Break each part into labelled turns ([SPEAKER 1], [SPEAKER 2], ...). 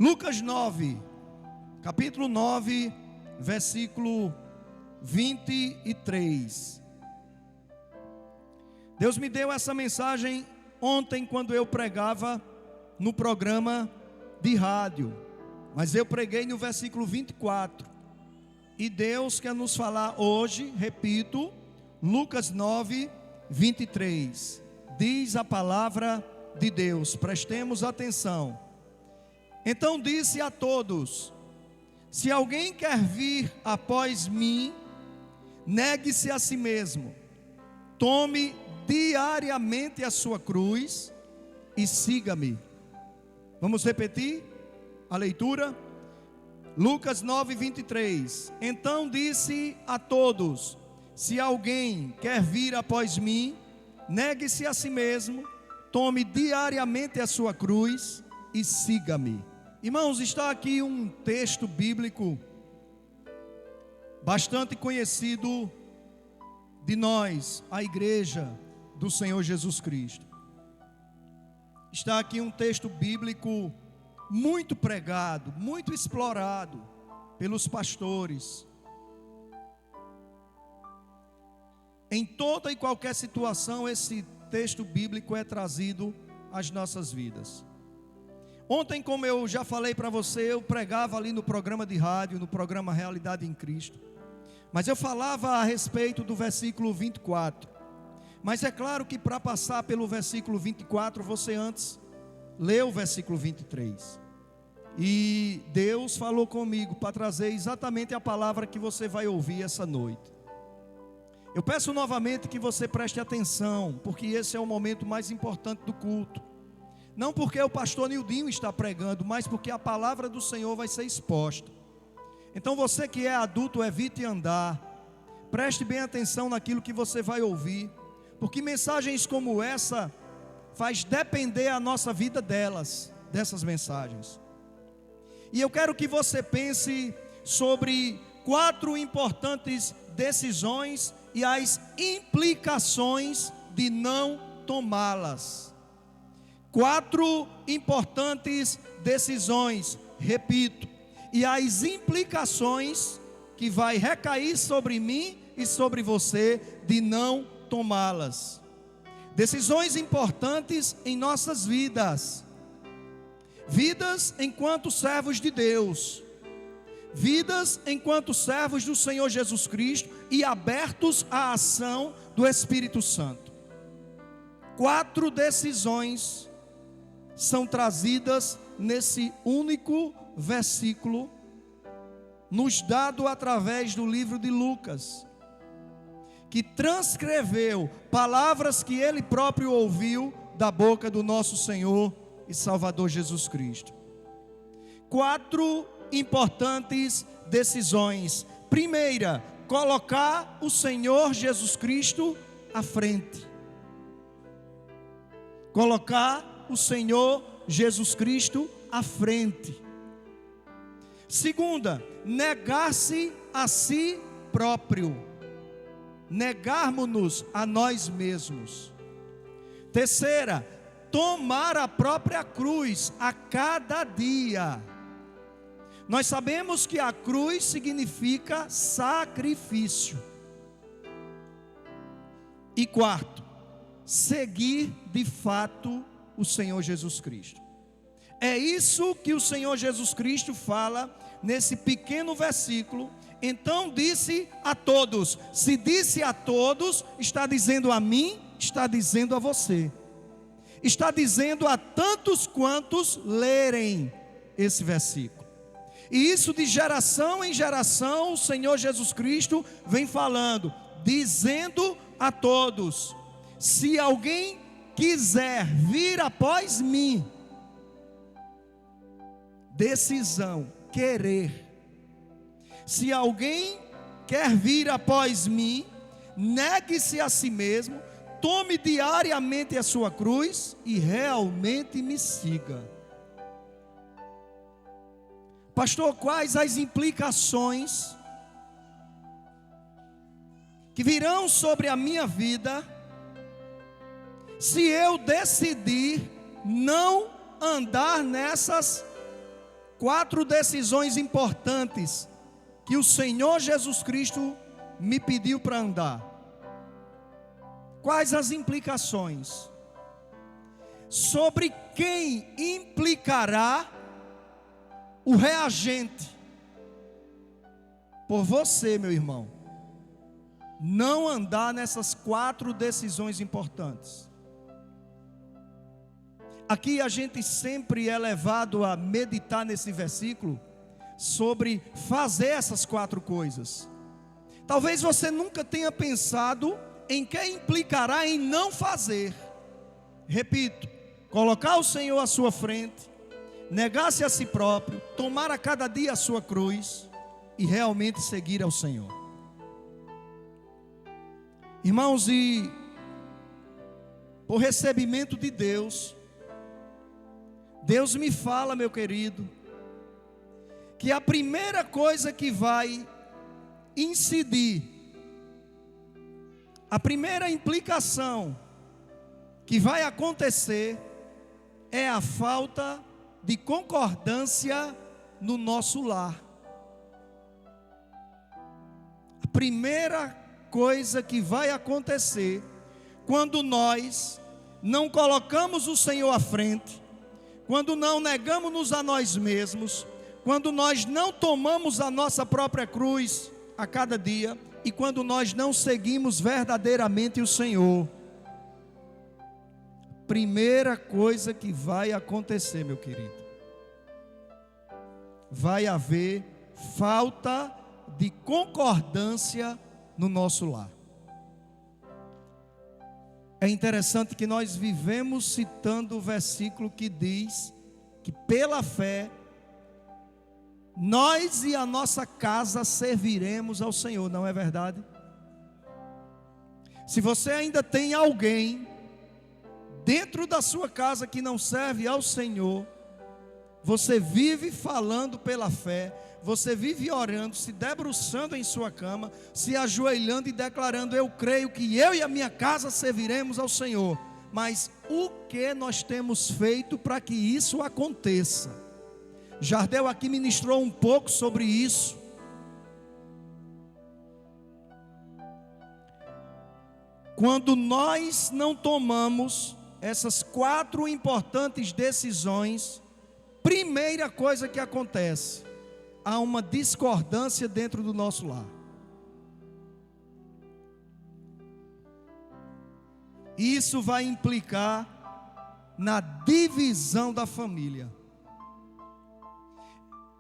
[SPEAKER 1] Lucas 9, capítulo 9, versículo 23. Deus me deu essa mensagem ontem quando eu pregava no programa de rádio, mas eu preguei no versículo 24. E Deus quer nos falar hoje, repito, Lucas 9, 23. Diz a palavra de Deus, prestemos atenção. Então disse a todos: se alguém quer vir após mim, negue-se a si mesmo, tome diariamente a sua cruz e siga-me. Vamos repetir a leitura? Lucas 9, 23. Então disse a todos: se alguém quer vir após mim, negue-se a si mesmo, tome diariamente a sua cruz e siga-me. Irmãos, está aqui um texto bíblico bastante conhecido de nós, a igreja do Senhor Jesus Cristo. Está aqui um texto bíblico muito pregado, muito explorado pelos pastores. Em toda e qualquer situação, esse texto bíblico é trazido às nossas vidas. Ontem, como eu já falei para você, eu pregava ali no programa de rádio, no programa Realidade em Cristo. Mas eu falava a respeito do versículo 24. Mas é claro que para passar pelo versículo 24, você antes leu o versículo 23. E Deus falou comigo para trazer exatamente a palavra que você vai ouvir essa noite. Eu peço novamente que você preste atenção, porque esse é o momento mais importante do culto. Não porque o pastor Nildinho está pregando, mas porque a palavra do Senhor vai ser exposta. Então você que é adulto, evite andar. Preste bem atenção naquilo que você vai ouvir, porque mensagens como essa faz depender a nossa vida dessas mensagens. E eu quero que você pense sobre 4 importantes decisões e as implicações de não tomá-las. 4 importantes decisões, repito, e as implicações que vai recair sobre mim e sobre você de não tomá-las. Decisões importantes em nossas vidas. Vidas enquanto servos de Deus. Vidas enquanto servos do Senhor Jesus Cristo e abertos à ação do Espírito Santo. 4 decisões são trazidas nesse único versículo, nos dado através do livro de Lucas, que transcreveu palavras que ele próprio ouviu da boca do nosso Senhor e Salvador Jesus Cristo. 4 importantes decisões. Primeira, colocar o Senhor Jesus Cristo à frente. Colocar o Senhor Jesus Cristo à frente. Segunda, negar-se a si próprio. Negarmos-nos a nós mesmos. Terceira, tomar a própria cruz a cada dia. Nós sabemos que a cruz significa sacrifício. E quarto, seguir de fato o Senhor Jesus Cristo. É isso que o Senhor Jesus Cristo fala nesse pequeno versículo. Então disse a todos. Se disse a todos, está dizendo a mim, está dizendo a você. Está dizendo a tantos quantos lerem esse versículo. E isso de geração em geração, o Senhor Jesus Cristo vem falando, dizendo a todos: se alguém quiser vir após mim, decisão, querer. Se alguém quer vir após mim, negue-se a si mesmo, tome diariamente a sua cruz e realmente me siga. Pastor, quais as implicações que virão sobre a minha vida se eu decidir não andar nessas 4 decisões importantes que o Senhor Jesus Cristo me pediu para andar. Quais as implicações? Sobre quem implicará o reagente? Por você, meu irmão, não andar nessas 4 decisões importantes. Aqui a gente sempre é levado a meditar nesse versículo sobre fazer essas 4 coisas. Talvez você nunca tenha pensado em que implicará em não fazer. Repito, colocar o Senhor à sua frente, negar-se a si próprio, tomar a cada dia a sua cruz e realmente seguir ao Senhor. Irmãos, e por recebimento de Deus, Deus me fala, meu querido, que a primeira coisa que vai incidir, a primeira implicação que vai acontecer é a falta de concordância no nosso lar. A primeira coisa que vai acontecer quando nós não colocamos o Senhor à frente, quando não negamos-nos a nós mesmos, quando nós não tomamos a nossa própria cruz a cada dia e quando nós não seguimos verdadeiramente o Senhor. Primeira coisa que vai acontecer, meu querido, vai haver falta de concordância no nosso lar. É interessante que nós vivemos citando o versículo que diz que pela fé nós e a nossa casa serviremos ao Senhor, não é verdade? Se você ainda tem alguém dentro da sua casa que não serve ao Senhor, você vive falando pela fé, você vive orando, se debruçando em sua cama, se ajoelhando e declarando: eu creio que eu e a minha casa serviremos ao Senhor. Mas o que nós temos feito para que isso aconteça? Jardel aqui ministrou um pouco sobre isso. Quando nós não tomamos essas 4 importantes decisões, primeira coisa que acontece, há uma discordância dentro do nosso lar. Isso vai implicar na divisão da família.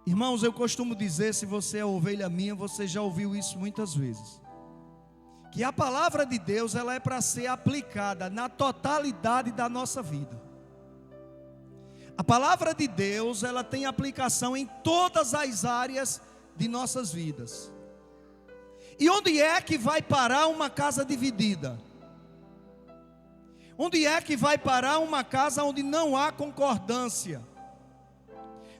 [SPEAKER 1] Irmãos, eu costumo dizer, se você é ovelha minha, você já ouviu isso muitas vezes, que a palavra de Deus, ela é para ser aplicada na totalidade da nossa vida. A palavra de Deus, ela tem aplicação em todas as áreas de nossas vidas. E onde é que vai parar uma casa dividida? Onde é que vai parar uma casa onde não há concordância?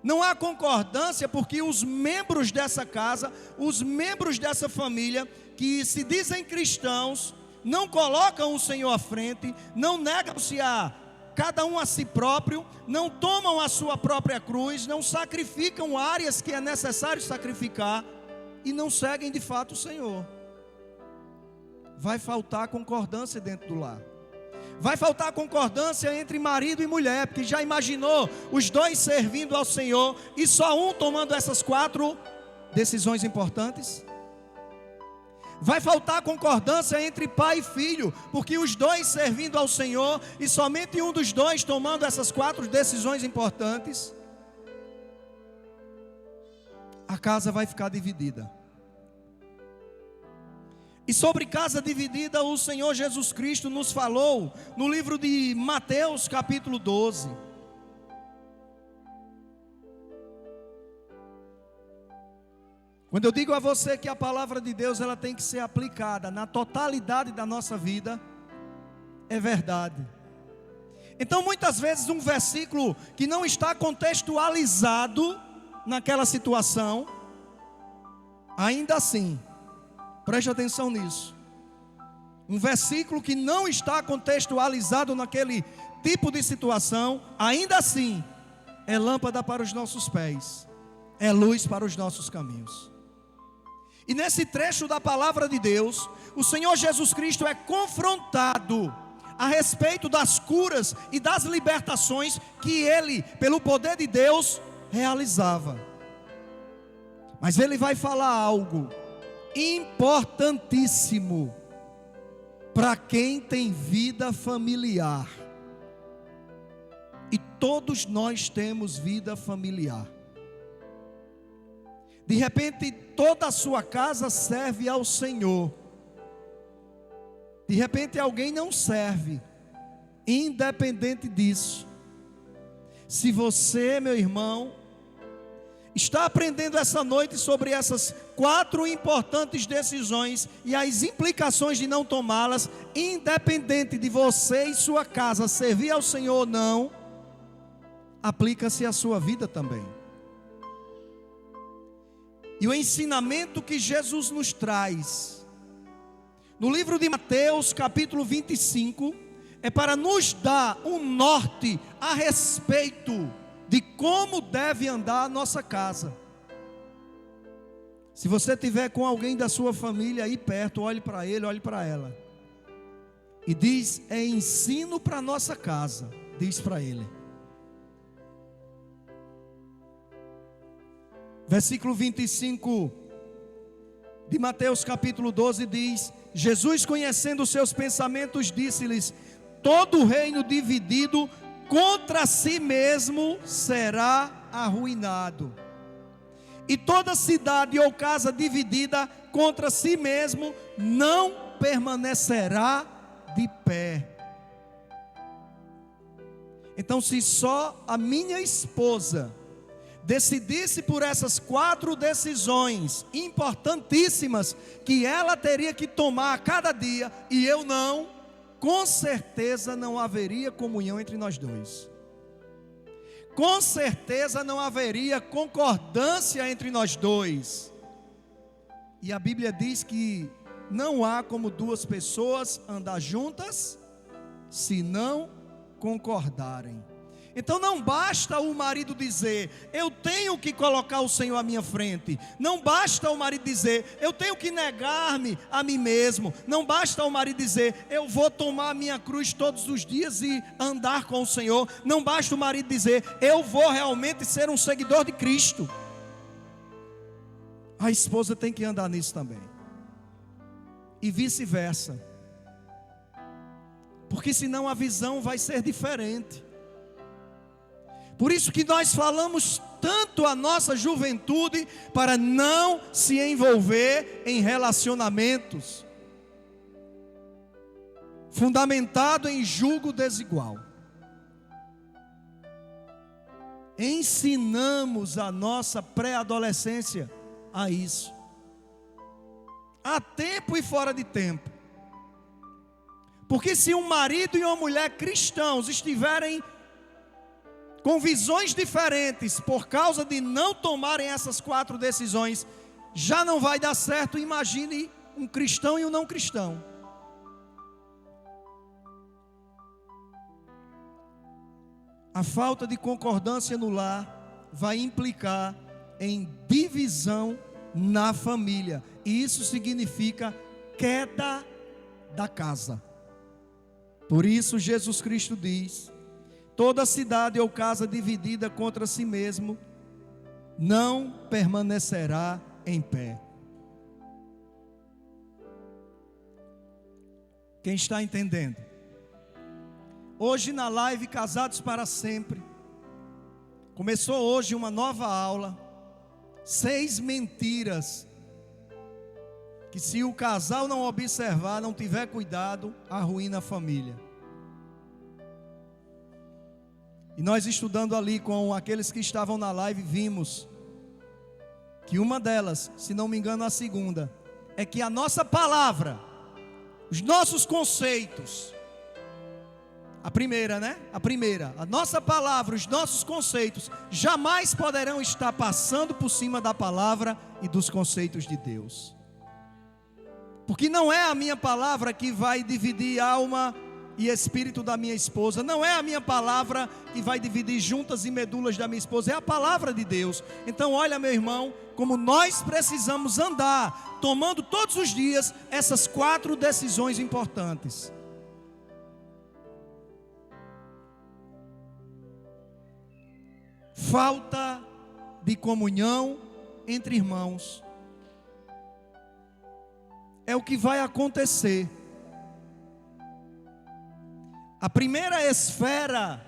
[SPEAKER 1] Não há concordância porque os membros dessa casa, os membros dessa família, que se dizem cristãos, não colocam o Senhor à frente, não negam-se a cada um a si próprio, não tomam a sua própria cruz, não sacrificam áreas que é necessário sacrificar e não seguem de fato o Senhor. Vai faltar concordância dentro do lar. Vai faltar concordância entre marido e mulher, porque já imaginou os dois servindo ao Senhor e só um tomando essas 4 decisões importantes? Vai faltar concordância entre pai e filho, porque os dois servindo ao Senhor e somente um dos dois tomando essas 4 decisões importantes? A casa vai ficar dividida. E sobre casa dividida, o Senhor Jesus Cristo nos falou no livro de Mateus capítulo 12. Quando eu digo a você que a palavra de Deus, ela tem que ser aplicada na totalidade da nossa vida, é verdade. Então muitas vezes um versículo que não está contextualizado naquela situação, ainda assim, preste atenção nisso, um versículo que não está contextualizado naquele tipo de situação, ainda assim, é lâmpada para os nossos pés é luz para os nossos caminhos. E nesse trecho da palavra de Deus, o Senhor Jesus Cristo é confrontado a respeito das curas e das libertações que Ele, pelo poder de Deus, realizava. Mas Ele vai falar algo importantíssimo para quem tem vida familiar. E todos nós temos vida familiar. De repente, toda a sua casa serve ao Senhor. De repente, alguém não serve. Independente disso, se você, meu irmão, está aprendendo essa noite sobre essas 4 importantes decisões e as implicações de não tomá-las, independente de você e sua casa servir ao Senhor ou não, aplica-se à sua vida também. E o ensinamento que Jesus nos traz no livro de Mateus, capítulo 25, é para nos dar um norte a respeito de como deve andar a nossa casa. Se você estiver com alguém da sua família aí perto, olhe para ele, olhe para ela. E diz: é ensino para a nossa casa. Diz para ele. Versículo 25 de Mateus capítulo 12 diz: Jesus, conhecendo os seus pensamentos, disse-lhes: todo reino dividido contra si mesmo será arruinado, e toda cidade ou casa dividida contra si mesmo não permanecerá de pé. Então, se só a minha esposa decidisse por essas 4 decisões importantíssimas que ela teria que tomar a cada dia, e eu não, com certeza não haveria comunhão entre nós dois. Com certeza não haveria concordância entre nós dois. E a Bíblia diz que não há como 2 pessoas andar juntas se não concordarem. Então não basta o marido dizer: eu tenho que colocar o Senhor à minha frente. Não basta o marido dizer: eu tenho que negar-me a mim mesmo. Não basta o marido dizer: eu vou tomar a minha cruz todos os dias e andar com o Senhor. Não basta o marido dizer: eu vou realmente ser um seguidor de Cristo. A esposa tem que andar nisso também. E vice-versa. Porque senão a visão vai ser diferente. Por isso que nós falamos tanto a nossa juventude para não se envolver em relacionamentos fundamentado em julgo desigual. Ensinamos a nossa pré-adolescência a isso, a tempo e fora de tempo. Porque se um marido e uma mulher cristãos estiverem com visões diferentes, por causa de não tomarem essas 4 decisões, já não vai dar certo. Imagine um cristão e um não cristão. A falta de concordância no lar vai implicar em divisão na família, e isso significa queda da casa. Por isso Jesus Cristo diz: toda cidade ou casa dividida contra si mesmo não permanecerá em pé. Quem está entendendo? Hoje na live Casados para Sempre, começou hoje uma nova aula, 6 mentiras que, se o casal não observar, não tiver cuidado, arruína a família. E nós, estudando ali com aqueles que estavam na live, vimos que uma delas, se não me engano a segunda, é que a nossa palavra, os nossos conceitos, a primeira, né? A nossa palavra, os nossos conceitos jamais poderão estar passando por cima da palavra e dos conceitos de Deus. Porque não é a minha palavra que vai dividir alma e espírito da minha esposa. Não é a minha palavra que vai dividir juntas e medulas da minha esposa, é a palavra de Deus. Então olha, meu irmão, como nós precisamos andar, tomando todos os dias essas 4 decisões importantes. Falta de comunhão entre irmãos é o que vai acontecer. A primeira esfera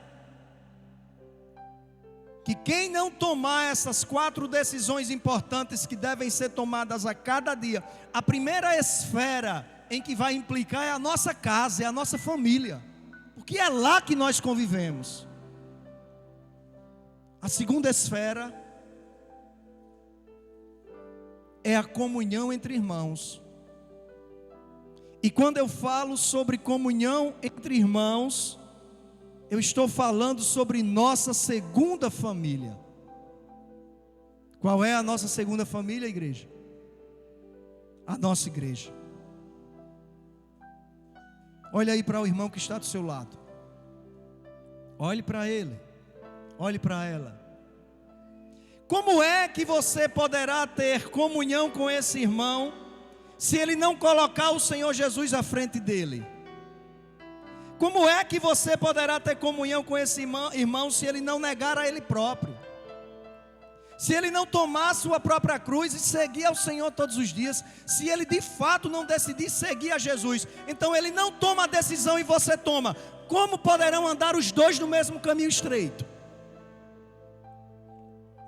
[SPEAKER 1] que quem não tomar essas 4 decisões importantes que devem ser tomadas a cada dia, a primeira esfera em que vai implicar é a nossa casa, é a nossa família, porque é lá que nós convivemos. A segunda esfera é a comunhão entre irmãos. E quando eu falo sobre comunhão entre irmãos, eu estou falando sobre nossa segunda família. Qual é a nossa segunda família, igreja? A nossa igreja. Olha aí para o irmão que está do seu lado. Olhe para ele. Olhe para ela. Como é que você poderá ter comunhão com esse irmão se ele não colocar o Senhor Jesus à frente dele? Como é que você poderá ter comunhão com esse irmão se ele não negar a ele próprio? Se ele não tomar a sua própria cruz e seguir ao Senhor todos os dias? Se ele de fato não decidir seguir a Jesus, então ele não toma a decisão e você toma. Como poderão andar os dois no mesmo caminho estreito?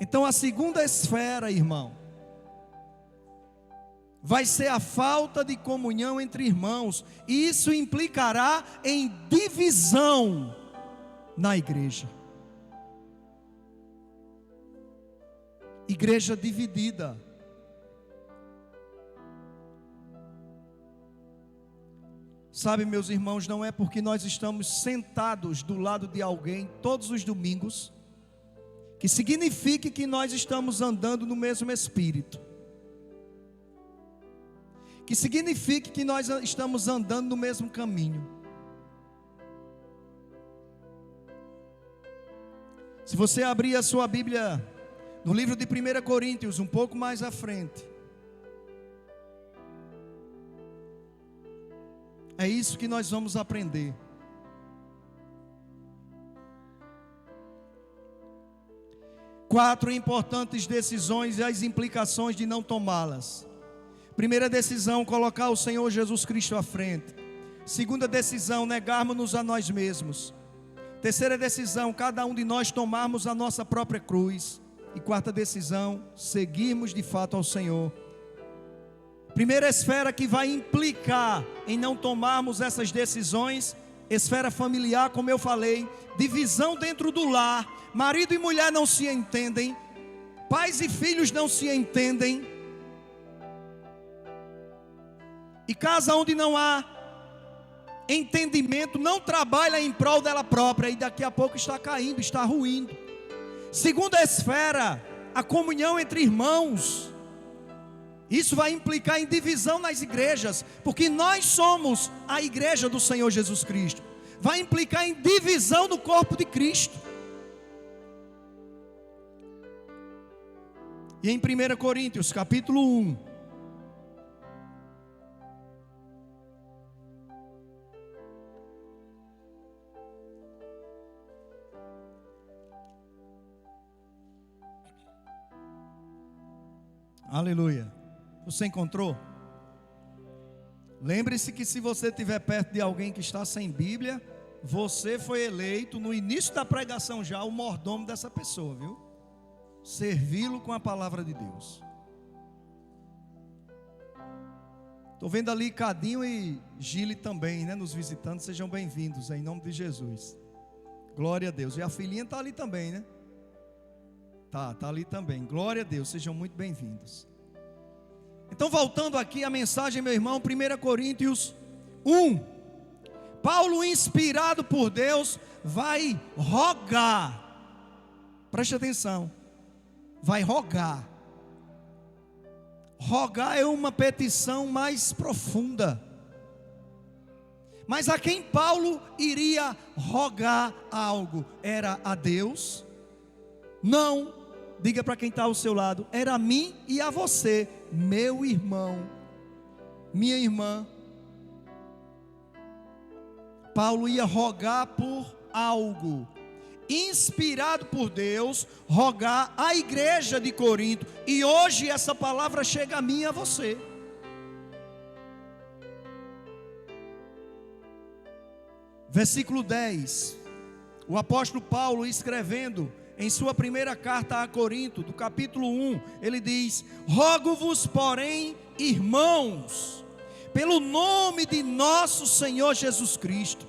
[SPEAKER 1] Então a segunda esfera, irmão, vai ser a falta de comunhão entre irmãos, e isso implicará em divisão na igreja. Igreja dividida. Sabe, meus irmãos, não é porque nós estamos sentados do lado de alguém todos os domingos que signifique que nós estamos andando no mesmo espírito, que signifique que nós estamos andando no mesmo caminho. Se você abrir a sua Bíblia no livro de 1 Coríntios, um pouco mais à frente, é isso que nós vamos aprender. 4 importantes decisões e as implicações de não tomá-las. Primeira decisão, colocar o Senhor Jesus Cristo à frente. Segunda decisão, negarmos-nos a nós mesmos. Terceira decisão, cada um de nós tomarmos a nossa própria cruz. E quarta decisão, seguirmos de fato ao Senhor. Primeira esfera que vai implicar em não tomarmos essas decisões, esfera familiar, como eu falei, divisão dentro do lar, marido e mulher não se entendem, pais e filhos não se entendem, e casa onde não há entendimento, não trabalha em prol dela própria, e daqui a pouco está caindo, está ruindo. Segunda esfera, a comunhão entre irmãos. Isso vai implicar em divisão nas igrejas, porque nós somos a igreja do Senhor Jesus Cristo. Vai implicar em divisão no corpo de Cristo. E em 1 Coríntios, capítulo 1, aleluia. Você encontrou? Lembre-se que se você estiver perto de alguém que está sem Bíblia, você foi eleito no início da pregação já o mordomo dessa pessoa, viu? Servi-lo com a palavra de Deus. Estou vendo ali Cadinho e Gile também, né? Nos visitando, sejam bem-vindos em nome de Jesus. Glória a Deus. E a filhinha está ali também, né? Tá ali também. Glória a Deus, sejam muito bem-vindos. Então, voltando aqui a mensagem, meu irmão, 1 Coríntios 1. Paulo, inspirado por Deus, vai rogar. Preste atenção. Vai rogar. Rogar é uma petição mais profunda. Mas a quem Paulo iria rogar algo? Era a Deus? Não. Diga para quem está ao seu lado: era a mim e a você, meu irmão, minha irmã. Paulo ia rogar por algo, inspirado por Deus, rogar à igreja de Corinto. E hoje essa palavra chega a mim e a você. Versículo 10, o apóstolo Paulo escrevendo em sua primeira carta a Corinto, do capítulo 1, ele diz: rogo-vos, porém, irmãos, pelo nome de nosso Senhor Jesus Cristo,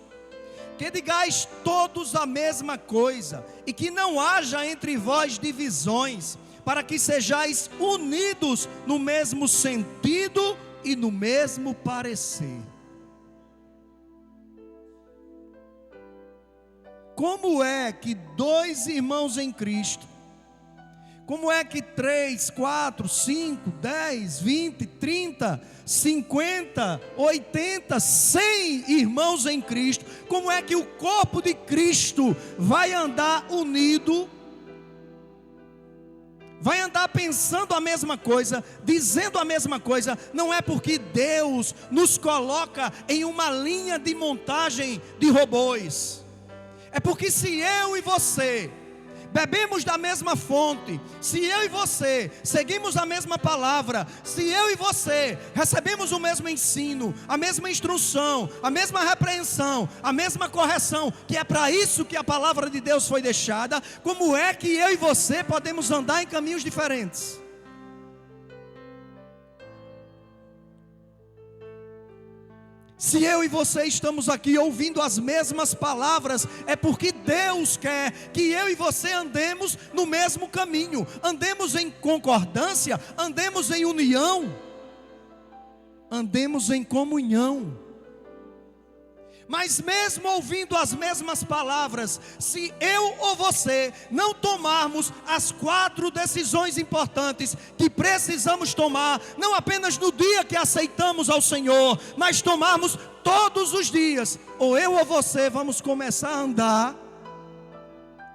[SPEAKER 1] que digais todos a mesma coisa, e que não haja entre vós divisões, para que sejais unidos no mesmo sentido e no mesmo parecer. Como é que dois irmãos em Cristo, como é que 3, 4, 5, 10, 20, 30, 50, 80, 100 irmãos em Cristo, como é que o corpo de Cristo vai andar unido, vai andar pensando a mesma coisa, dizendo a mesma coisa? Não é porque Deus nos coloca em uma linha de montagem de robôs. É porque se eu e você bebemos da mesma fonte, se eu e você seguimos a mesma palavra, se eu e você recebemos o mesmo ensino, a mesma instrução, a mesma repreensão, a mesma correção, que é para isso que a palavra de Deus foi deixada, como é que eu e você podemos andar em caminhos diferentes? Se eu e você estamos aqui ouvindo as mesmas palavras, é porque Deus quer que eu e você andemos no mesmo caminho, andemos em concordância, andemos em união, andemos em comunhão. Mas mesmo ouvindo as mesmas palavras, se eu ou você não tomarmos as 4 decisões importantes que precisamos tomar, não apenas no dia que aceitamos ao Senhor, mas tomarmos todos os dias, ou eu ou você vamos começar a andar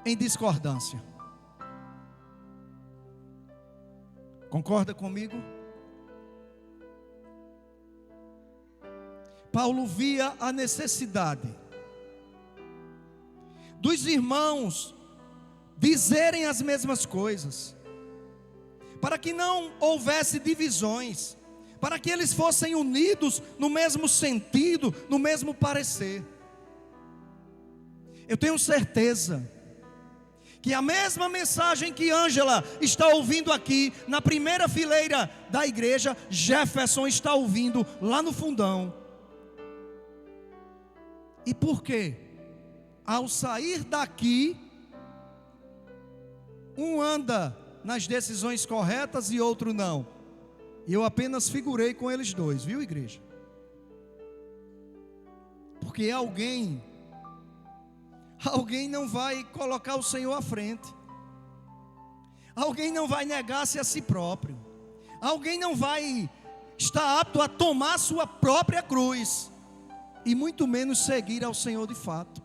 [SPEAKER 1] em discordância. Concorda comigo? Paulo via a necessidade dos irmãos dizerem as mesmas coisas, para que não houvesse divisões, para que eles fossem unidos no mesmo sentido, no mesmo parecer. Eu tenho certeza que a mesma mensagem que Ângela está ouvindo aqui na primeira fileira da igreja, Jefferson está ouvindo lá no fundão. E por quê? Ao sair daqui, um anda nas decisões corretas e outro não. E eu apenas figurei com eles dois, viu, igreja? Porque alguém não vai colocar o Senhor à frente. Alguém não vai negar-se a si próprio. Alguém não vai estar apto a tomar a sua própria cruz, e muito menos seguir ao Senhor de fato.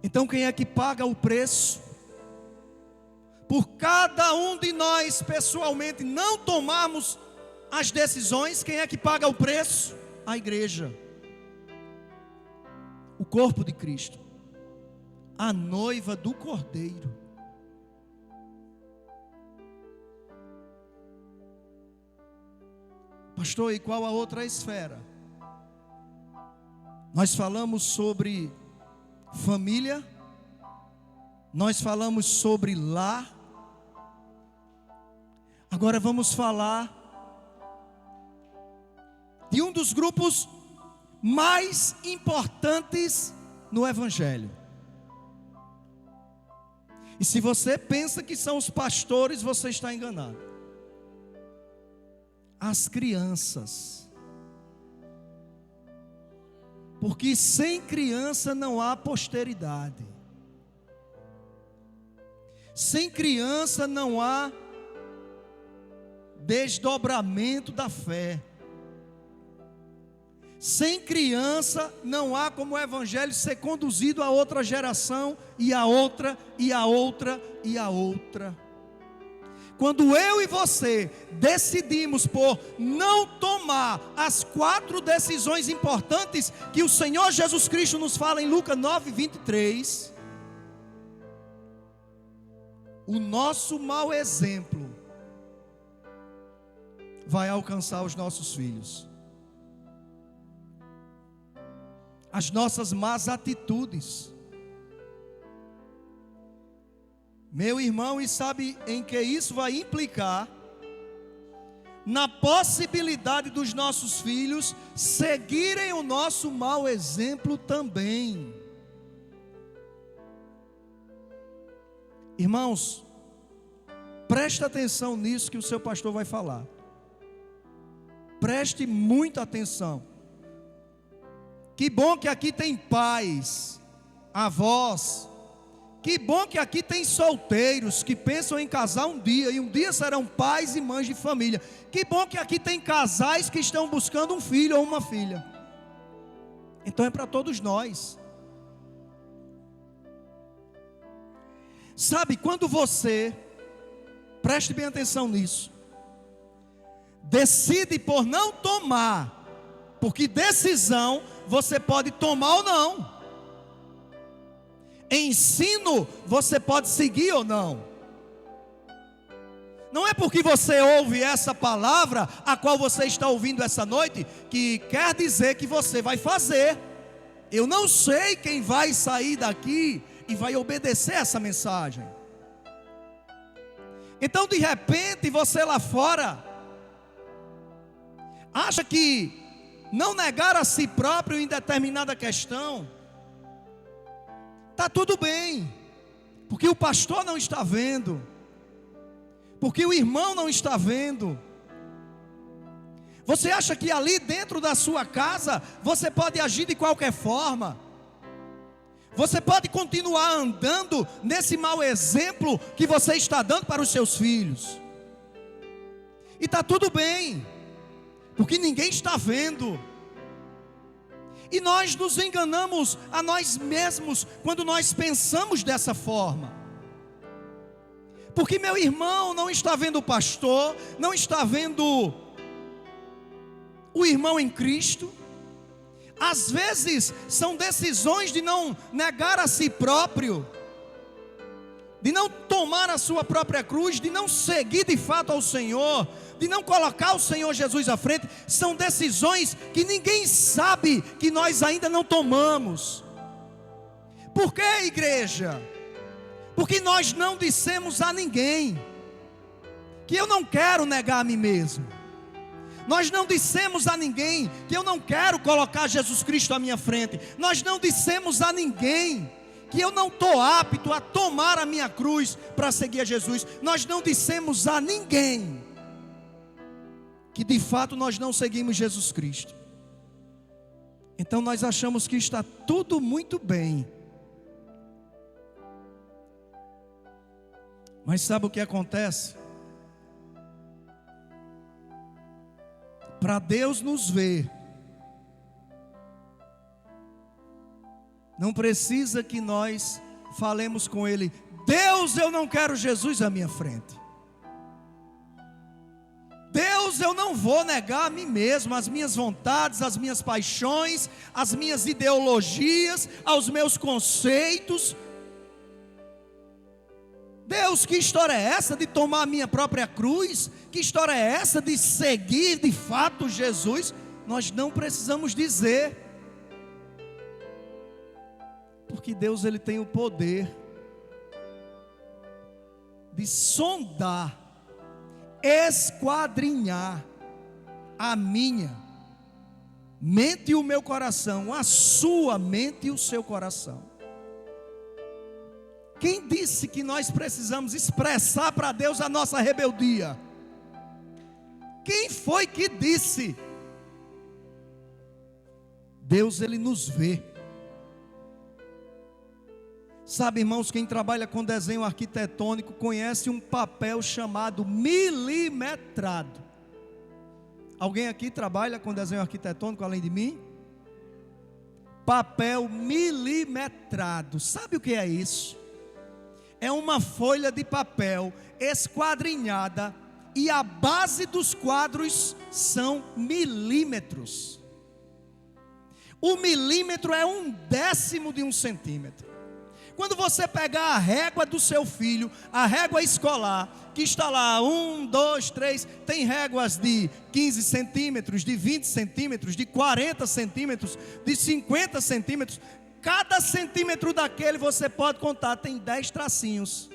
[SPEAKER 1] Então quem é que paga o preço por cada um de nós pessoalmente não tomarmos as decisões? Quem é que paga o preço? A igreja, o corpo de Cristo, a noiva do Cordeiro. Pastor, e qual a outra esfera? Nós falamos sobre família, nós falamos sobre lar. Agora vamos falar de um dos grupos mais importantes no Evangelho. E se você pensa que são os pastores, você está enganado. As crianças. Porque sem criança não há posteridade. Sem criança não há desdobramento da fé. Sem criança não há como o evangelho ser conduzido a outra geração, e a outra, e a outra, e a outra. Quando eu e você decidimos por não tomar as 4 decisões importantes que o Senhor Jesus Cristo nos fala em Lucas 9:23, o nosso mau exemplo vai alcançar os nossos filhos. As nossas más atitudes. Meu irmão, e sabe em que isso vai implicar? Na possibilidade dos nossos filhos seguirem o nosso mau exemplo também. Irmãos, preste atenção nisso que o seu pastor vai falar. Preste muita atenção. Que bom que aqui tem pais, avós. Que bom que aqui tem solteiros que pensam em casar um dia, e um dia serão pais e mães de família. Que bom que aqui tem casais que estão buscando um filho ou uma filha. Então é para todos nós. Sabe, quando você, preste bem atenção nisso, decide por não tomar, porque decisão você pode tomar ou não. Ensino você pode seguir ou não. Não é porque você ouve essa palavra, a qual você está ouvindo essa noite, que quer dizer que você vai fazer. Eu não sei quem vai sair daqui e vai obedecer essa mensagem. Então de repente você lá fora acha que não negar a si próprio em determinada questão está tudo bem, porque o pastor não está vendo, porque o irmão não está vendo. Você acha que ali dentro da sua casa você pode agir de qualquer forma? Você pode continuar andando nesse mau exemplo que você está dando para os seus filhos, e está tudo bem, porque ninguém está vendo. E nós nos enganamos a nós mesmos quando nós pensamos dessa forma. Porque meu irmão não está vendo o pastor, não está vendo o irmão em Cristo. Às vezes são decisões de não negar a si próprio, de não tomar a sua própria cruz, de não seguir de fato ao Senhor, de não colocar o Senhor Jesus à frente. São decisões que ninguém sabe que nós ainda não tomamos. Por que, igreja? Porque nós não dissemos a ninguém que eu não quero negar a mim mesmo. Nós não dissemos a ninguém que eu não quero colocar Jesus Cristo à minha frente. Nós não dissemos a ninguém que eu não estou apto a tomar a minha cruz para seguir a Jesus. Nós não dissemos a ninguém que de fato nós não seguimos Jesus Cristo. Então nós achamos que está tudo muito bem. Mas sabe o que acontece? Para Deus nos ver, não precisa que nós falemos com Ele: Deus, eu não quero Jesus à minha frente. Deus, eu não vou negar a mim mesmo, as minhas vontades, as minhas paixões, as minhas ideologias, aos meus conceitos. Deus, que história é essa de tomar a minha própria cruz? Que história é essa de seguir de fato Jesus? Nós não precisamos dizer, porque Deus, Ele tem o poder de sondar, esquadrinhar a minha mente e o meu coração, a sua mente e o seu coração. Quem disse que nós precisamos expressar para Deus a nossa rebeldia? Quem foi que disse? Deus, Ele nos vê. Sabe, irmãos, quem trabalha com desenho arquitetônico conhece um papel chamado milimetrado. Alguém aqui trabalha com desenho arquitetônico além de mim? papel milimetrado. Sabe o que é isso? É uma folha de papel esquadrinhada e a base dos quadros são milímetros. O milímetro é 1/10 de 1 centímetro. Quando você pegar a régua do seu filho, a régua escolar, que está lá, 1, 2, 3, tem réguas de 15 centímetros, de 20 centímetros, de 40 centímetros, de 50 centímetros. Cada centímetro daquele você pode contar, tem 10 tracinhos.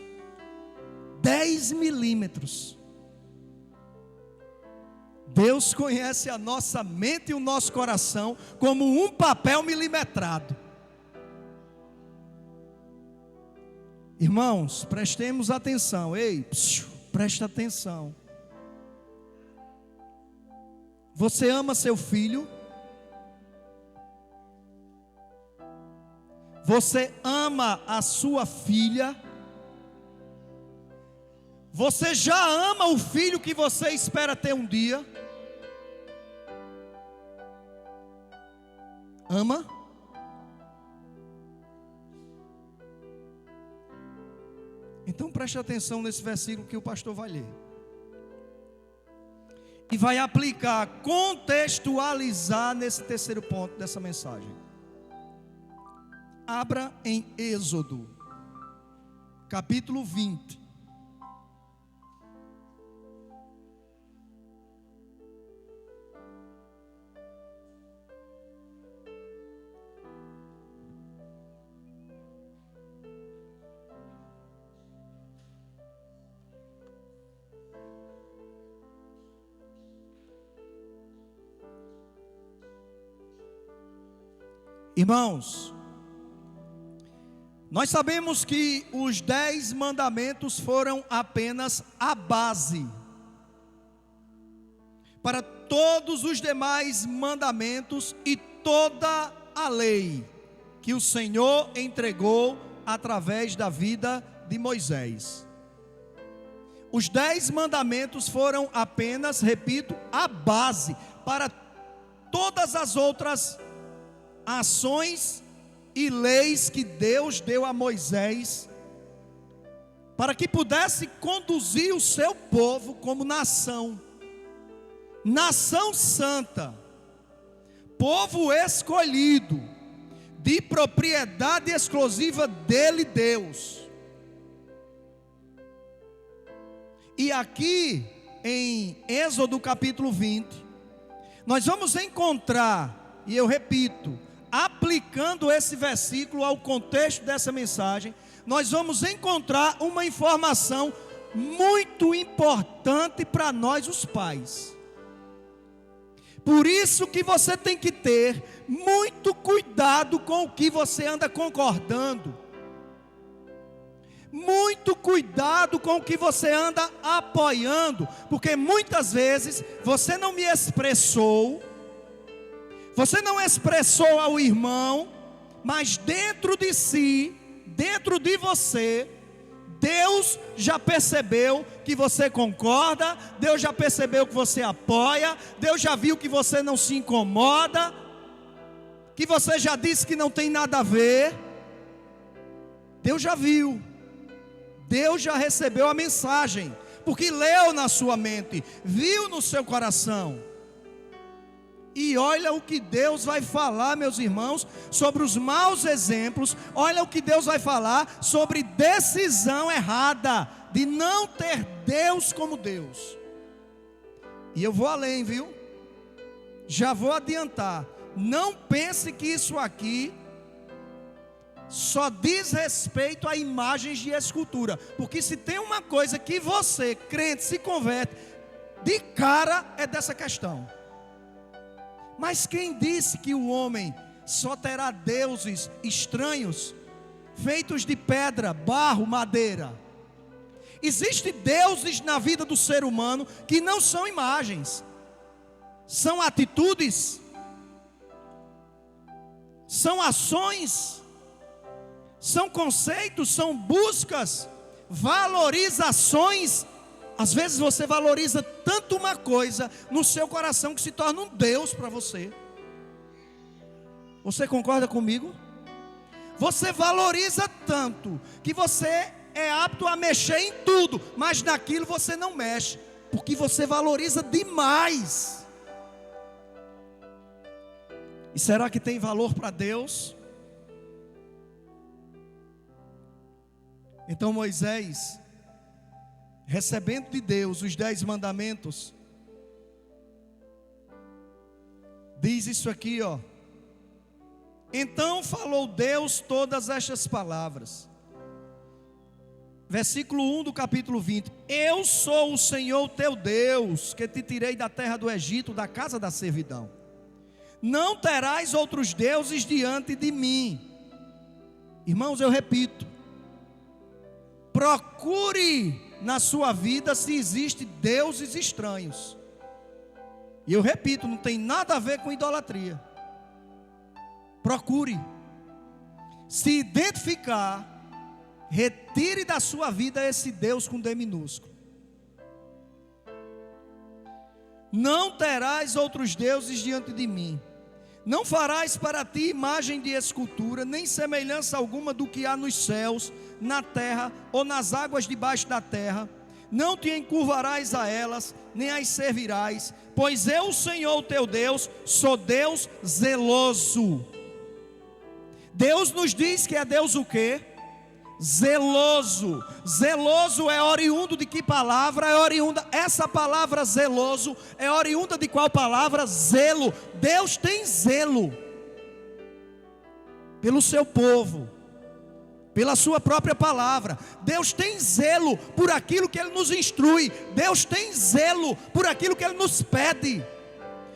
[SPEAKER 1] 10 milímetros. Deus conhece a nossa mente e o nosso coração como um papel milimetrado. Irmãos, prestemos atenção. Ei, presta atenção. Você ama seu filho? Você ama a sua filha? Você já ama o filho que você espera ter um dia? Ama? Então preste atenção nesse versículo que o pastor vai ler. E vai aplicar, contextualizar nesse terceiro ponto dessa mensagem. Abra em Êxodo, capítulo 20. Irmãos, nós sabemos que os 10 mandamentos foram apenas a base para todos os demais mandamentos e toda a lei que o Senhor entregou através da vida de Moisés. Os 10 mandamentos foram apenas, repito, a base para todas as outras ações e leis que Deus deu a Moisés, para que pudesse conduzir o seu povo como nação santa, povo escolhido, de propriedade exclusiva dele, Deus. E aqui em Êxodo capítulo 20, nós vamos encontrar, e eu repito, aplicando esse versículo ao contexto dessa mensagem, nós vamos encontrar uma informação muito importante para nós os pais. Por isso que você tem que ter muito cuidado com o que você anda concordando. Muito cuidado com o que você anda apoiando, porque muitas vezes você não me expressou, você não expressou ao irmão, mas dentro de si, dentro de você, Deus já percebeu que você concorda, Deus já percebeu que você apoia, Deus já viu que você não se incomoda, que você já disse que não tem nada a ver. Deus já viu, Deus já recebeu a mensagem, porque leu na sua mente, viu no seu coração. E olha o que Deus vai falar, meus irmãos, sobre os maus exemplos. Olha o que Deus vai falar sobre decisão errada, de não ter Deus como Deus. E eu vou além, viu? Já vou adiantar. Não pense que isso aqui só diz respeito a imagens de escultura. Porque se tem uma coisa que você, crente, se converte de cara, é dessa questão. Mas quem disse que o homem só terá deuses estranhos, feitos de pedra, barro, madeira? Existem deuses na vida do ser humano que não são imagens, são atitudes, são ações, são conceitos, são buscas, valorizações. Às vezes você valoriza tanto uma coisa no seu coração que se torna um Deus para você. Você concorda comigo? Você valoriza tanto que você é apto a mexer em tudo, mas naquilo você não mexe, porque você valoriza demais. E será que tem valor para Deus? Então Moisés, recebendo de Deus os 10 mandamentos, diz isso aqui, ó. Então falou Deus todas estas palavras. Versículo 1 do capítulo 20. Eu sou o Senhor teu Deus, que te tirei da terra do Egito, da casa da servidão. Não terás outros deuses diante de mim. Irmãos, eu repito. Procure na sua vida se existem deuses estranhos. E eu repito, não tem nada a ver com idolatria. Procure. Se identificar, retire da sua vida esse Deus com D minúsculo. Não terás outros deuses diante de mim. Não farás para ti imagem de escultura, nem semelhança alguma do que há nos céus, na terra ou nas águas debaixo da terra. Não te encurvarás a elas, nem as servirás, pois eu, o Senhor teu Deus, sou Deus zeloso. Deus nos diz que é Deus o quê? Zeloso. Zeloso é oriundo de que palavra? É oriunda, essa palavra zeloso é oriunda de qual palavra? Zelo. Deus tem zelo pelo seu povo, pela sua própria palavra. Deus tem zelo por aquilo que Ele nos instrui. Deus tem zelo por aquilo que Ele nos pede,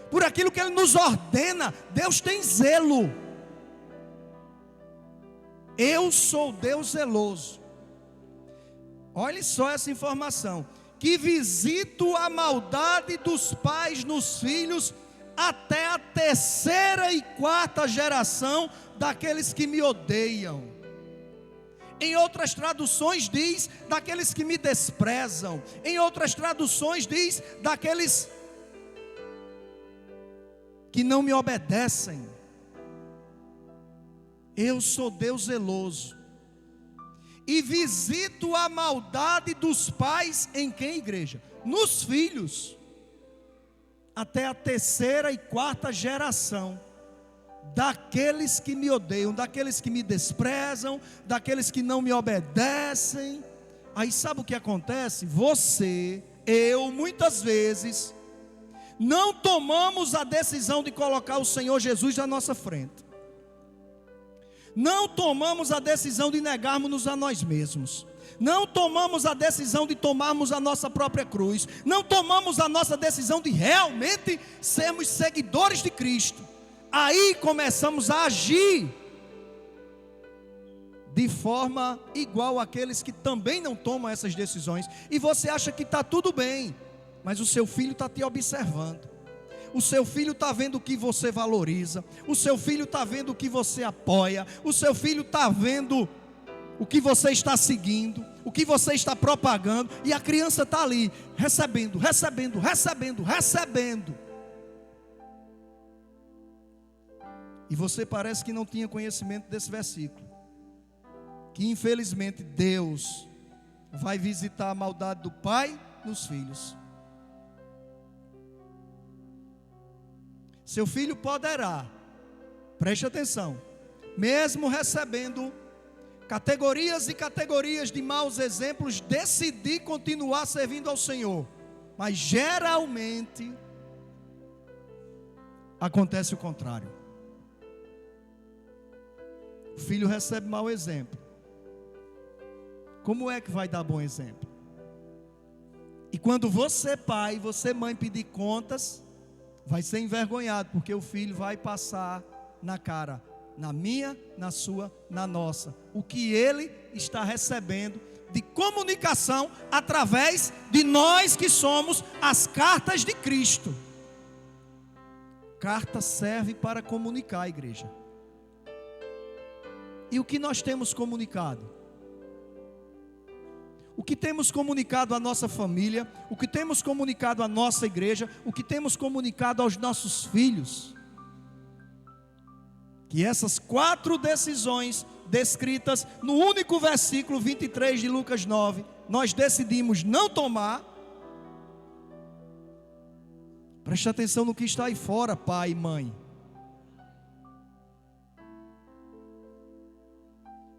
[SPEAKER 1] por aquilo que Ele nos ordena. Deus tem zelo. Eu sou Deus zeloso. Olhe só essa informação: que visito a maldade dos pais nos filhos, até a 3ª e 4ª geração daqueles que me odeiam. Em outras traduções diz, daqueles que me desprezam. Em outras traduções diz, daqueles que não me obedecem. Eu sou Deus zeloso, e visito a maldade dos pais em quem, igreja? Nos filhos, até a 3ª e 4ª geração, daqueles que me odeiam, daqueles que me desprezam, daqueles que não me obedecem. Aí sabe o que acontece? Você, eu, muitas vezes, não tomamos a decisão de colocar o Senhor Jesus na nossa frente. Não tomamos a decisão de negarmos-nos a nós mesmos. Não tomamos a decisão de tomarmos a nossa própria cruz. Não tomamos a nossa decisão de realmente sermos seguidores de Cristo. Aí começamos a agir de forma igual àqueles que também não tomam essas decisões. E você acha que está tudo bem, mas o seu filho está te observando. O seu filho está vendo o que você valoriza. O seu filho está vendo o que você apoia. O seu filho está vendo o que você está seguindo, o que você está propagando. E a criança está ali, recebendo. E você parece que não tinha conhecimento desse versículo. Que infelizmente Deus vai visitar a maldade do pai nos filhos. Seu filho poderá, preste atenção, mesmo recebendo categorias e categorias de maus exemplos, decidir continuar servindo ao Senhor. Mas geralmente acontece o contrário. O filho recebe mau exemplo. Como é que vai dar bom exemplo? E quando você, pai, você, mãe, pedir contas, vai ser envergonhado, porque o filho vai passar na cara, na minha, na sua, na nossa, o que ele está recebendo de comunicação através de nós que somos as cartas de Cristo. Carta serve para comunicar, igreja. E o que nós temos comunicado? O que temos comunicado à nossa família, o que temos comunicado à nossa igreja, o que temos comunicado aos nossos filhos, que essas 4 decisões descritas no único versículo 23 de Lucas 9, nós decidimos não tomar. Preste atenção no que está aí fora, pai e mãe.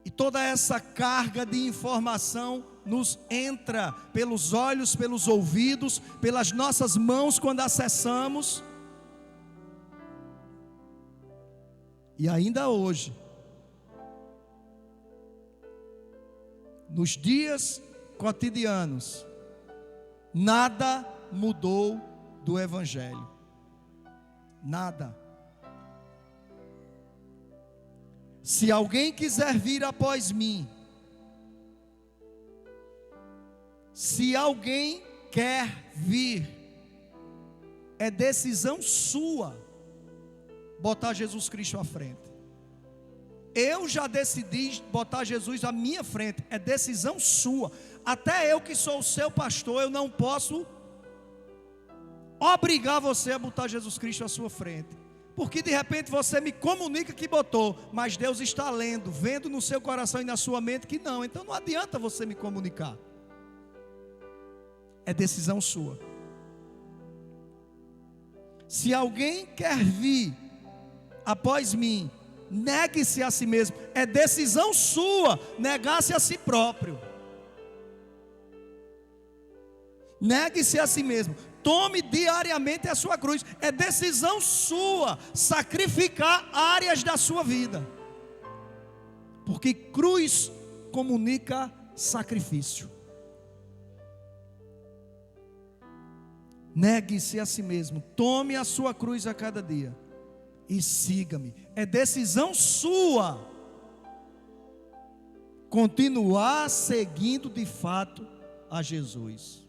[SPEAKER 1] E toda essa carga de informação nos entra pelos olhos, pelos ouvidos, pelas nossas mãos quando acessamos. E ainda hoje, nos dias cotidianos, nada mudou do Evangelho. Nada. Se alguém quiser vir após mim, se alguém quer vir, é decisão sua botar Jesus Cristo à frente. Eu já decidi botar Jesus à minha frente, é decisão sua. Até eu que sou o seu pastor, eu não posso obrigar você a botar Jesus Cristo à sua frente, porque de repente você me comunica que botou, mas Deus está lendo, vendo no seu coração e na sua mente que não. Então não adianta você me comunicar. É decisão sua. Se alguém quer vir após mim, negue-se a si mesmo. É decisão sua negar-se a si próprio. Negue-se a si mesmo. Tome diariamente a sua cruz. É decisão sua sacrificar áreas da sua vida, porque cruz comunica sacrifício. Negue-se a si mesmo. Tome a sua cruz a cada dia e siga-me. É decisão sua continuar seguindo de fato a Jesus.